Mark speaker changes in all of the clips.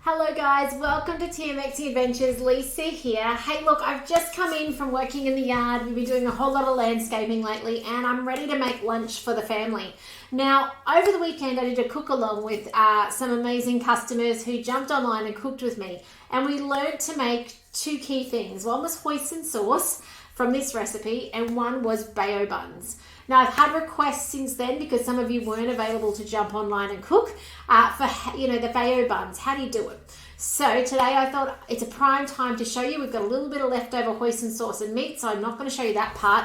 Speaker 1: Hello guys, welcome to Thermomix Adventures. Lisa here. Hey look, I've just come in from working in the yard. We've been doing a whole lot of landscaping lately and I'm ready to make lunch for the family. Now, over the weekend I did a cook along with some amazing customers who jumped online and cooked with me. And we learned to make two key things. One was hoisin sauce from this recipe and one was bao buns. Now, I've had requests since then because some of you weren't available to jump online and cook for, the bao buns. How do you do it? So today I thought it's a prime time to show you. We've got a little bit of leftover hoisin sauce and meat, so I'm not going to show you that part,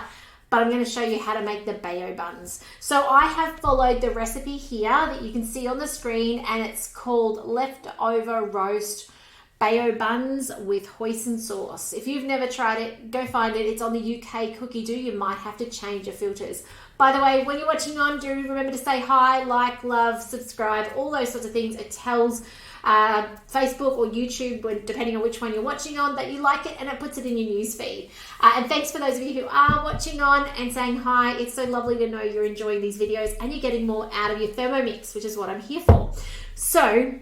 Speaker 1: but I'm going to show you how to make the bao buns. So I have followed the recipe here that you can see on the screen, and it's called leftover roast bao buns with hoisin sauce. If you've never tried it, go find it. It's on the UK Cookie Do. You might have to change your filters. By the way, when you're watching on, do remember to say hi, like, love, subscribe, all those sorts of things. It tells Facebook or YouTube, depending on which one you're watching on, that you like it, and it puts it in your news feed. And thanks for those of you who are watching on and saying hi. It's so lovely to know you're enjoying these videos and you're getting more out of your Thermomix, which is what I'm here for. So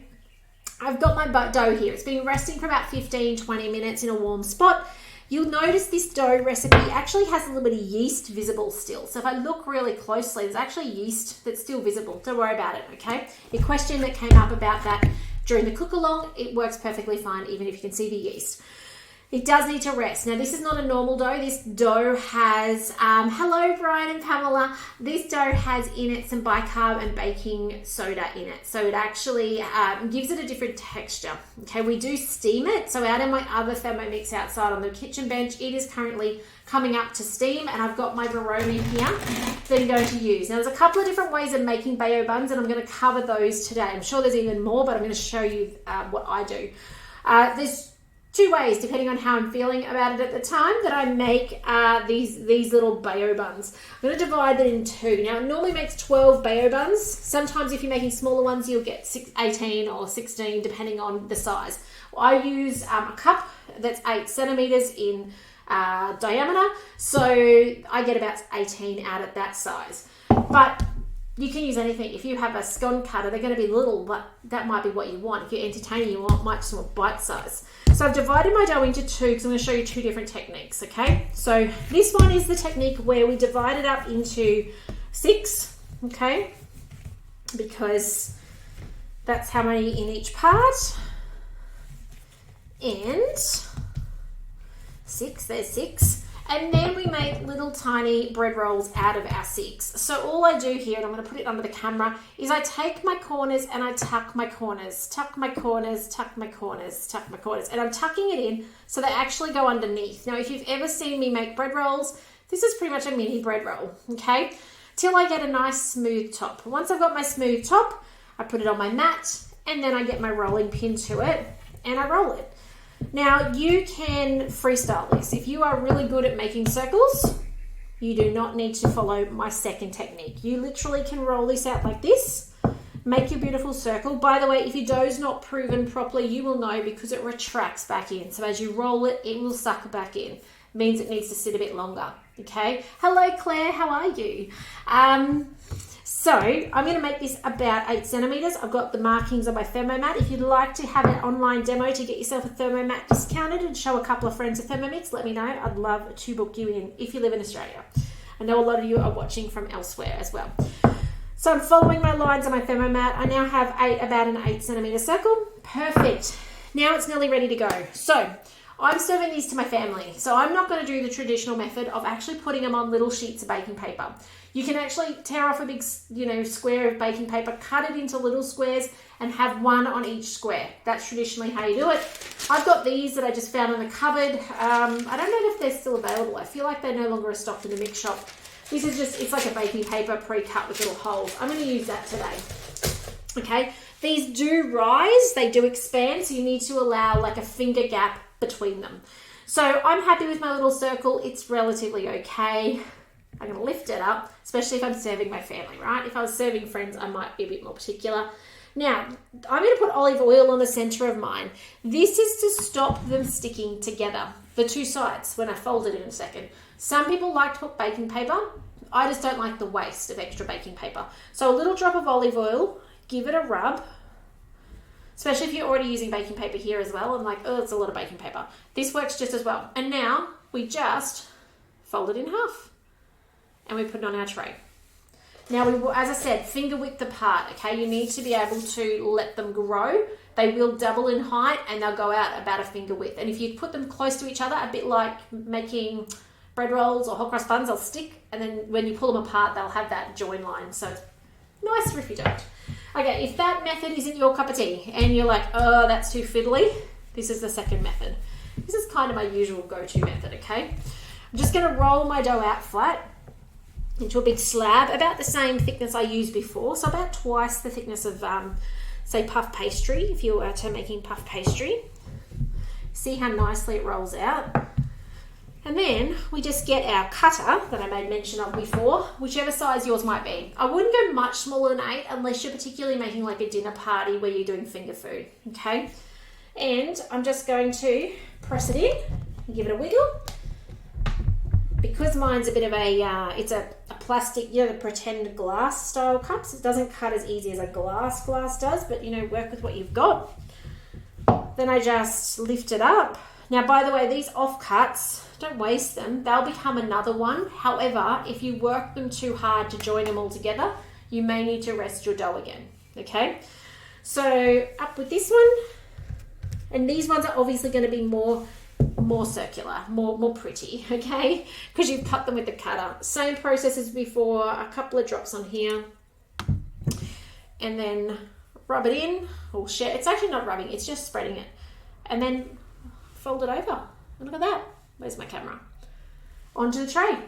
Speaker 1: I've got my dough here. It's been resting for about 15-20 minutes in a warm spot. You'll notice this dough recipe actually has a little bit of yeast visible still. So if I look really closely, there's actually yeast that's still visible. Don't worry about it, okay? The question that came up about that during the cook along, it works perfectly fine even if you can see the yeast. It does need to rest. Now, this is not a normal dough. This dough has, hello, Brian and Pamela. This dough has in it some bicarb and baking soda in it. So it actually gives it a different texture. Okay, we do steam it. So out in my other Thermomix outside on the kitchen bench, it is currently coming up to steam, and I've got my Veroni here that I'm going to use. Now, there's a couple of different ways of making bao buns, and I'm going to cover those today. I'm sure there's even more, but I'm going to show you what I do. There's two ways, depending on how I'm feeling about it at the time, that I make these little bao buns. I'm going to divide them in two. Now, it normally makes 12 bao buns. Sometimes if you're making smaller ones, you'll get 18 or 16, depending on the size. I use a cup that's 8 centimeters in diameter, so I get about 18 out at that size. But you can use anything. If you have a scone cutter, they're going to be little, but that might be what you want. If you're entertaining, you might just want bite size. So I've divided my dough into two because I'm going to show you two different techniques, okay? So this one is the technique where we divide it up into 6, okay? Because that's how many in each part. And 6, there's 6. And then we make little tiny bread rolls out of our 6. So all I do here, and I'm going to put it under the camera, is I take my corners and I tuck my corners, tuck my corners, tuck my corners, tuck my corners. And I'm tucking it in so they actually go underneath. Now, if you've ever seen me make bread rolls, this is pretty much a mini bread roll, okay? Till I get a nice smooth top. Once I've got my smooth top, I put it on my mat, and then I get my rolling pin to it, and I roll it. Now, you can freestyle this. If you are really good at making circles, you do not need to follow my second technique. You literally can roll this out like this, make your beautiful circle. By the way, if your dough's not proven properly, you will know because it retracts back in. So as you roll it, it will suck back in. It means it needs to sit a bit longer, okay? Hello, Claire, how are you? So I'm going to make this about 8 centimeters. I've got the markings on my Thermomat. If you'd like to have an online demo to get yourself a Thermomat discounted and show a couple of friends a Thermomix, let me know. I'd love to book you in if you live in Australia. I know a lot of you are watching from elsewhere as well. So I'm following my lines on my Thermomat. I now have about an 8 centimeter circle. Perfect. Now it's nearly ready to go. So I'm serving these to my family. So I'm not going to do the traditional method of actually putting them on little sheets of baking paper. You can actually tear off a big, square of baking paper, cut it into little squares, and have one on each square. That's traditionally how you do it. I've got these that I just found in the cupboard. I don't know if they're still available. I feel like they no longer are stocked in the mix shop. This is just, it's like a baking paper pre-cut with little holes. I'm going to use that today. Okay. These do rise. They do expand. So you need to allow like a finger gap between them. So I'm happy with my little circle. It's relatively okay. I'm going to lift it up, especially if I'm serving my family, right? If I was serving friends, I might be a bit more particular. Now, I'm going to put olive oil on the center of mine. This is to stop them sticking together, the two sides, when I fold it in a second. Some people like to put baking paper. I just don't like the waste of extra baking paper. So a little drop of olive oil, give it a rub. especially if you're already using baking paper here as well. I'm like, oh, it's a lot of baking paper. This works just as well. And now we just fold it in half and we put it on our tray. Now, we will, as I said, finger width apart, okay? You need to be able to let them grow. They will double in height and they'll go out about a finger width. And if you put them close to each other, a bit like making bread rolls or hot cross buns, they'll stick. And then when you pull them apart, they'll have that join line. So it's nicer if you don't. Okay, if that method isn't your cup of tea and you're like, oh, that's too fiddly, this is the second method. This is kind of my usual go-to method, okay? I'm just going to roll my dough out flat into a big slab, about the same thickness I used before, so about twice the thickness of, say, puff pastry, if you were to making puff pastry. See how nicely it rolls out. And then we just get our cutter that I made mention of before, whichever size yours might be. I wouldn't go much smaller than 8 unless you're particularly making like a dinner party where you're doing finger food, okay? And I'm just going to press it in and give it a wiggle. Because mine's a bit of a, it's a plastic, you know, the pretend glass style cups, it doesn't cut as easy as a glass does, but you know, work with what you've got. Then I just lift it up. Now, by the way, these offcuts, don't waste them. They'll become another one. However, if you work them too hard to join them all together, you may need to rest your dough again, okay? So up with this one. And these ones are obviously going to be more circular, more pretty, okay? Because you've cut them with the cutter. Same process as before, a couple of drops on here. And then rub it in, or share. It's actually not rubbing, it's just spreading it. And then fold it over. Look at that. Where's my camera? Onto the tray.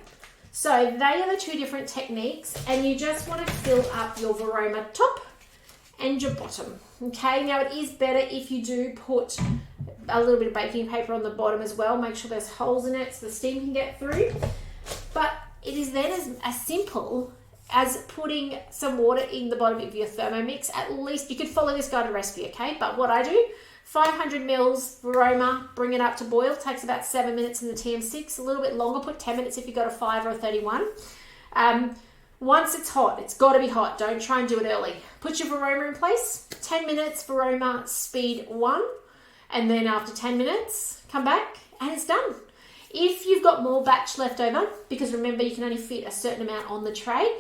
Speaker 1: So they are the two different techniques, and you just want to fill up your Vorwerk top and your bottom, okay? Now, it is better if you do put a little bit of baking paper on the bottom as well. Make sure there's holes in it so the steam can get through. But it is then as simple as putting some water in the bottom of your Thermomix. At least you could follow this guided recipe, okay? But what I do, 500 mils Vorwerk, bring it up to boil. Takes about 7 minutes in the TM6. A little bit longer, put 10 minutes if you've got a 5 or a 31. Once it's hot, it's got to be hot. Don't try and do it early. Put your Vorwerk in place. 10 minutes Vorwerk speed 1. And then after 10 minutes, come back and it's done. If you've got more batch left over, because remember you can only fit a certain amount on the tray,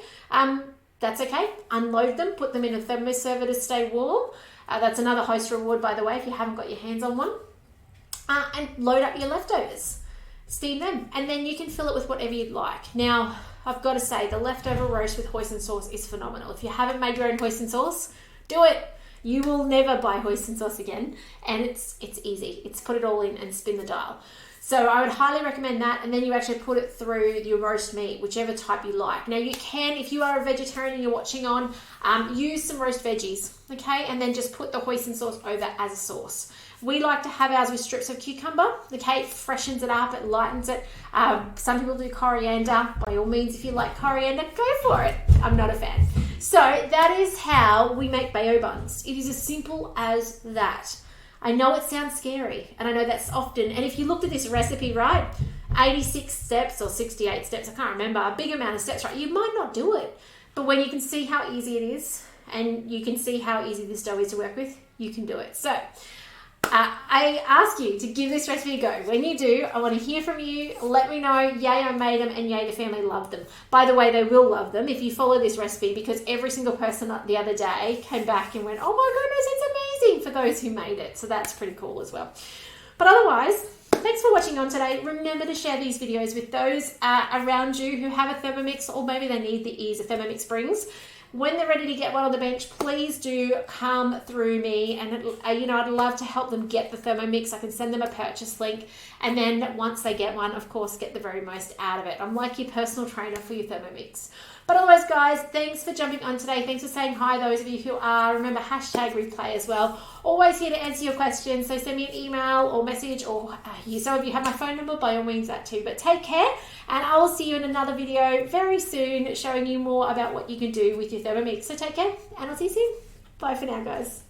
Speaker 1: that's okay. Unload them, put them in a thermo server to stay warm. That's another host reward, by the way, if you haven't got your hands on one. And load up your leftovers. Steam them. And then you can fill it with whatever you'd like. Now, I've got to say, the leftover roast with hoisin sauce is phenomenal. If you haven't made your own hoisin sauce, do it. You will never buy hoisin sauce again. And it's easy. It's put it all in and spin the dial. So I would highly recommend that, and then you actually put it through your roast meat, whichever type you like. Now you can, if you are a vegetarian and you're watching on, use some roast veggies, okay? And then just put the hoisin sauce over as a sauce. We like to have ours with strips of cucumber, okay? It freshens it up, it lightens it. Some people do coriander. By all means, if you like coriander, go for it. I'm not a fan. So that is how we make bao buns. It is as simple as that. I know it sounds scary, and I know that's often, and if you looked at this recipe, right, 86 steps or 68 steps, I can't remember, a big amount of steps, right, you might not do it. But when you can see how easy it is, and you can see how easy this dough is to work with, you can do it. So I ask you to give this recipe a go. When you do, I want to hear from you. Let me know, yay, I made them, and yay, the family loved them. By the way, they will love them if you follow this recipe, because every single person the other day came back and went, oh my goodness, it's amazing, for those who made it. So that's pretty cool as well. But otherwise, thanks for watching on today. Remember to share these videos with those around you who have a Thermomix, or maybe they need the ease a Thermomix brings. When they're ready to get one on the bench, please do come through me, and I'd love to help them get the Thermomix. I can send them a purchase link, and then once they get one, of course, get the very most out of it. I'm like your personal trainer for your Thermomix. But otherwise, guys, thanks for jumping on today. Thanks for saying hi, those of you who are. Remember, hashtag replay as well. Always here to answer your questions, so send me an email or message, or some of you have my phone number, by all means that too. But take care, and I will see you in another video very soon, showing you more about what you can do with your Thermomix. So take care, and I'll see you soon. Bye for now, guys.